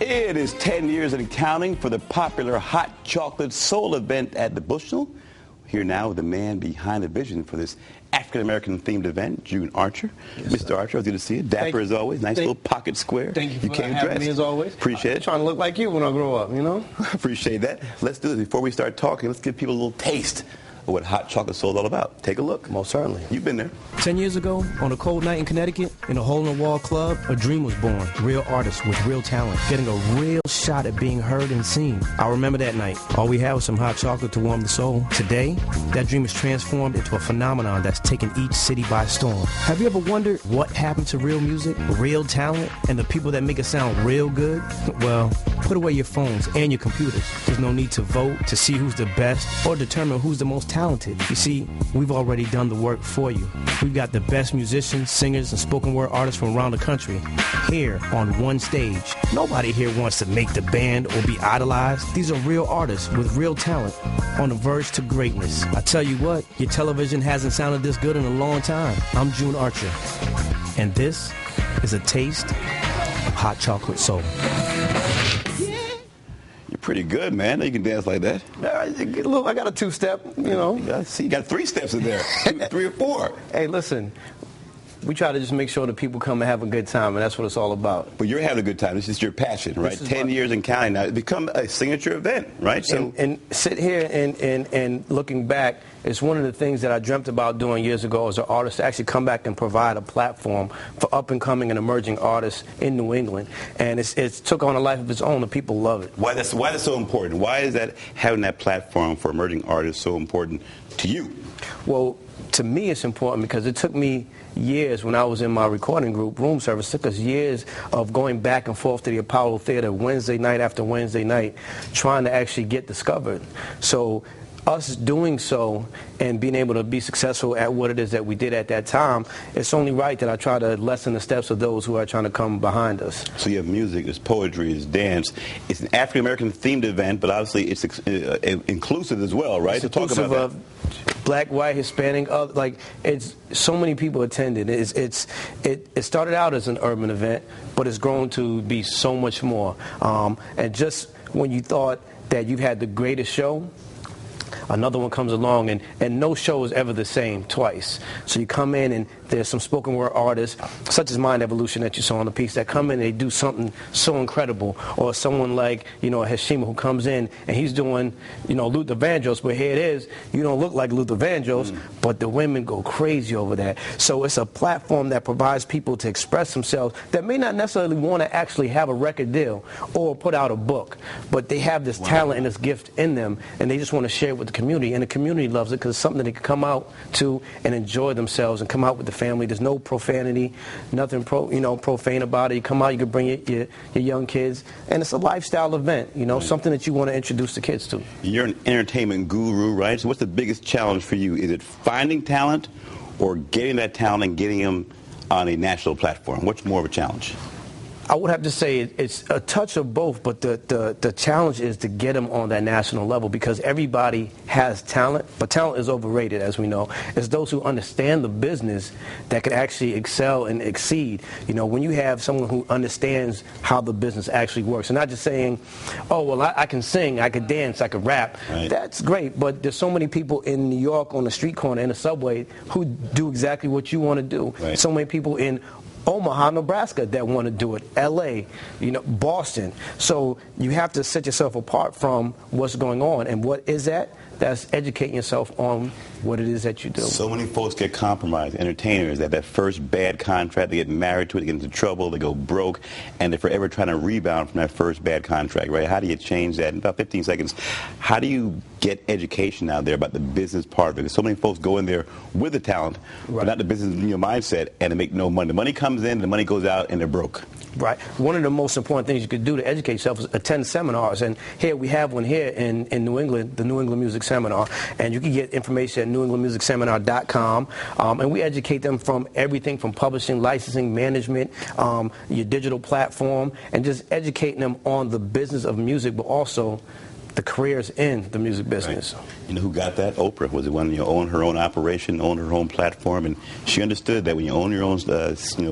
It is 10 years and counting for the popular hot chocolate soul event at the Bushnell. Here now with the man behind the vision for this African-American themed event, June Archer. Yes, Mr. sir. Archer, I was good to see you. Dapper as always. Nice little pocket square. Thank you for having me as always. Appreciate it. I'm trying to look like you when I grow up, you know? Appreciate that. Let's do this. Before we start talking, let's give people a little taste of what hot chocolate soul is all about. Take a look. Most certainly. You've been there. 10 years ago, on a cold night in Connecticut, in a hole-in-the-wall club, a dream was born. Real artists with real talent, getting a real shot at being heard and seen. I remember that night. All we had was some hot chocolate to warm the soul. Today, that dream is transformed into a phenomenon that's taken each city by storm. Have you ever wondered what happened to real music, real talent, and the people that make it sound real good? Well, put away your phones and your computers. There's no need to vote to see who's the best or determine who's the most talented. You see, we've already done the work for you. We've got the best musicians, singers, and spoken word artists from around the country here on one stage. Nobody here wants to make the band or be idolized. These are real artists with real talent on the verge to greatness. I tell you what, your television hasn't sounded this good in a long time. I'm June Archer, and this is a taste of hot chocolate soul. Pretty good, man. You can dance like that. I got a two-step, you know. I see you got 3 steps in there. 3 or 4. Hey, listen, we try to just make sure that people come and have a good time, and that's what it's all about. But you're having a good time. This is your passion, right? 10 years and counting now. It's become a signature event, right? So, and sit here and looking back, it's one of the things that I dreamt about doing years ago as an artist, to actually come back and provide a platform for up-and-coming and emerging artists in New England. And it's took on a life of its own, and people love it. Why that's so important? Why is that having that platform for emerging artists so important to you? Well, to me it's important because it took me years when I was in my recording group, Room Service. It took us years of going back and forth to the Apollo Theater Wednesday night after Wednesday night trying to actually get discovered. So us doing so and being able to be successful at what it is that we did at that time, it's only right that I try to lessen the steps of those who are trying to come behind us. So you have music, there's poetry, there's dance. It's an African-American themed event, but obviously it's inclusive as well, right? It's inclusive of black, white, Hispanic, like it's so many people attended. It started out as an urban event, but it's grown to be so much more. And just when you thought that you had the greatest show, another one comes along, and no show is ever the same twice. So you come in, and there's some spoken word artists, such as Mind Evolution that you saw on the piece, that come in and they do something so incredible. Or someone like, Hashima, who comes in, and he's doing, Luther Vandross, but here it is, you don't look like Luther Vandross, but the women go crazy over that. So it's a platform that provides people to express themselves that may not necessarily want to actually have a record deal or put out a book, but they have this talent and this gift in them, and they just want to share it with the community, and the community loves it because it's something they can come out to and enjoy themselves and come out with the family. There's no profanity, nothing profane about it. You come out, you can bring your young kids, and it's a lifestyle event, something that you want to introduce the kids to. You're an entertainment guru, right? So what's the biggest challenge for you? Is it finding talent or getting that talent and getting them on a national platform? What's more of a challenge? I would have to say it's a touch of both, but the challenge is to get them on that national level, because everybody has talent, but talent is overrated, as we know. It's those who understand the business that can actually excel and exceed. When you have someone who understands how the business actually works, and not just saying, oh, well, I can sing, I can dance, I can rap. Right. That's great, but there's so many people in New York on the street corner, in the subway, who do exactly what you want to do. Right. So many people in Omaha, Nebraska that want to do it, L.A., Boston. So you have to set yourself apart from what's going on. And what is that? That's educating yourself on what it is that you do. So many folks get compromised, entertainers, that first bad contract, they get married to it, they get into trouble, they go broke, and they're forever trying to rebound from that first bad contract, right? How do you change that? In about 15 seconds, how do you get education out there about the business part of it? Because so many folks go in there with the talent, but not the business mindset, and they make no money. The money comes in, the money goes out, and they're broke. Right. One of the most important things you could do to educate yourself is attend seminars. And here we have one here in New England, the New England Music Seminar. And you can get information at newenglandmusicseminar.com. And we educate them from everything from publishing, licensing, management, your digital platform, and just educating them on the business of music, but also the careers in the music business. Right. You know who got that? Oprah was the one, owned her own operation, owned her own platform, and she understood that when you own your own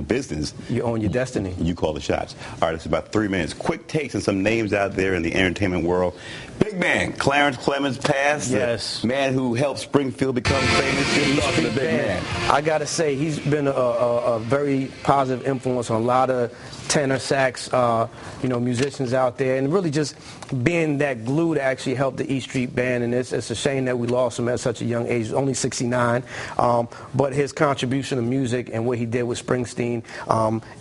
business, you own your destiny. You call the shots. All right, it's about 3 minutes. Quick takes on some names out there in the entertainment world. Big man, Clarence Clemens passed. Yes. The man who helped Springfield become famous. Good luck to the big man. I got to say, he's been a very positive influence on a lot of tenor sax, musicians out there, and really just being that glue to actually help the E Street Band. And it's a shame that we lost him at such a young age, only 69. But his contribution to music and what he did with Springsteen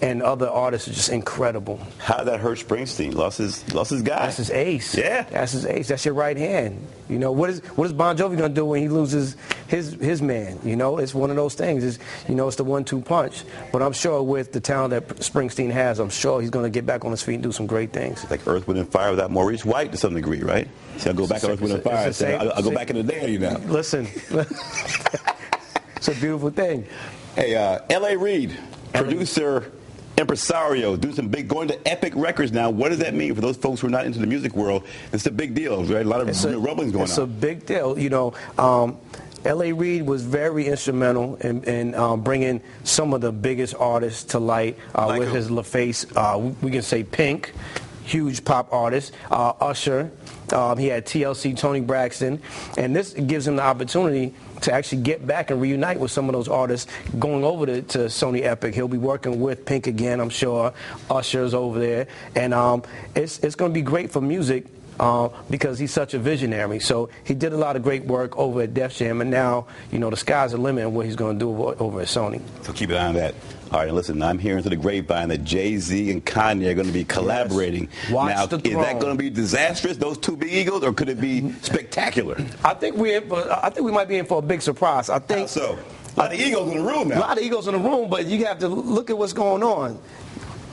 and other artists is just incredible. How did that hurt Springsteen? Lost his guy. That's his ace. Yeah. That's his ace. That's your right hand. What is Bon Jovi going to do when he loses his man? It's one of those things. It's the 1-2 punch. But I'm sure with the talent that Springsteen has, I'm sure he's going to get back on his feet and do some great things. Like Earth, Wind, and Fire without Maurice White to some degree, right? See, I'll go back to Earth, Wind, and Fire. I'll go back in the day, Listen, it's a beautiful thing. Hey, L.A. Reid, producer, impresario, doing some going to Epic Records now. What does that mean for those folks who are not into the music world? It's a big deal, right? A lot of rumblings going on. It's a big deal. L.A. Reid was very instrumental in bringing some of the biggest artists to light with his LaFace. We can say Pink, huge pop artist, Usher. He had TLC, Tony Braxton, and this gives him the opportunity to actually get back and reunite with some of those artists going over to Sony Epic. He'll be working with Pink again, I'm sure. Usher's over there, and it's going to be great for music. Because he's such a visionary. So he did a lot of great work over at Def Jam, and now, the sky's the limit on what he's going to do over at Sony. So keep an eye on that. All right, and listen, I'm hearing through the grapevine that Jay-Z and Kanye are going to be collaborating. Yes. Watch the throne. Is that going to be disastrous, those two big egos, or could it be spectacular? I think we might be in for a big surprise. I think. How so? A lot of egos in the room now. A lot of egos in the room, but you have to look at what's going on.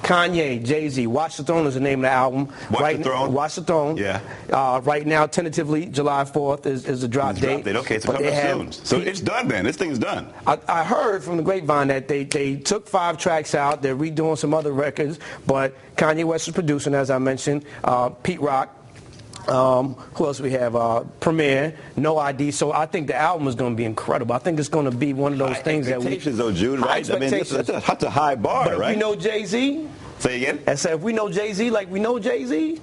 Kanye, Jay-Z, Watch the Throne is the name of the album. Watch the Throne? Watch the Throne. Yeah. Right now, tentatively, July 4th is the drop date. Okay, it's coming up soon. So it's done then. This thing's done. I heard from the grapevine that they took 5 tracks out. They're redoing some other records, but Kanye West is producing, as I mentioned. Pete Rock. Who else we have? Premier, No ID. So I think the album is going to be incredible. I think it's going to be one of those things that we... Expectations, though, Jude, right? I mean, that's a high bar, but right? If we know Jay-Z... Say again? I said, if we know Jay-Z like we know Jay-Z,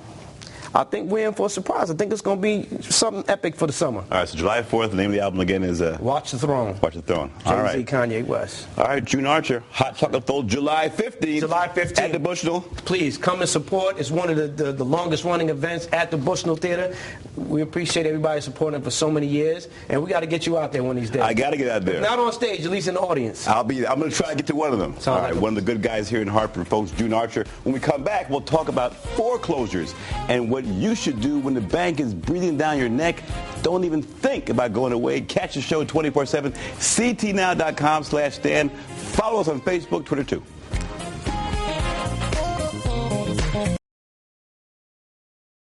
I think we're in for a surprise. I think it's going to be something epic for the summer. All right, so July 4th, the name of the album again is... Watch the Throne. Watch the Throne. Jay-Z, all right. Kanye West. All right, June Archer, Hot Chocolate Fold, July 15th. July 15th. At the Bushnell. Please, come and support. It's one of the longest running events at the Bushnell Theater. We appreciate everybody supporting for so many years, and we got to get you out there one of these days. I got to get out there. If not on stage, at least in the audience. I'm going to try to get to one of them. All right, one of the good guys here in Hartford, folks, June Archer. When we come back, we'll talk about foreclosures and what you should do when the bank is breathing down your neck. Don't even think about going away. Catch the show 24/7. CTNow.com/Stan. Follow us on Facebook, Twitter, too.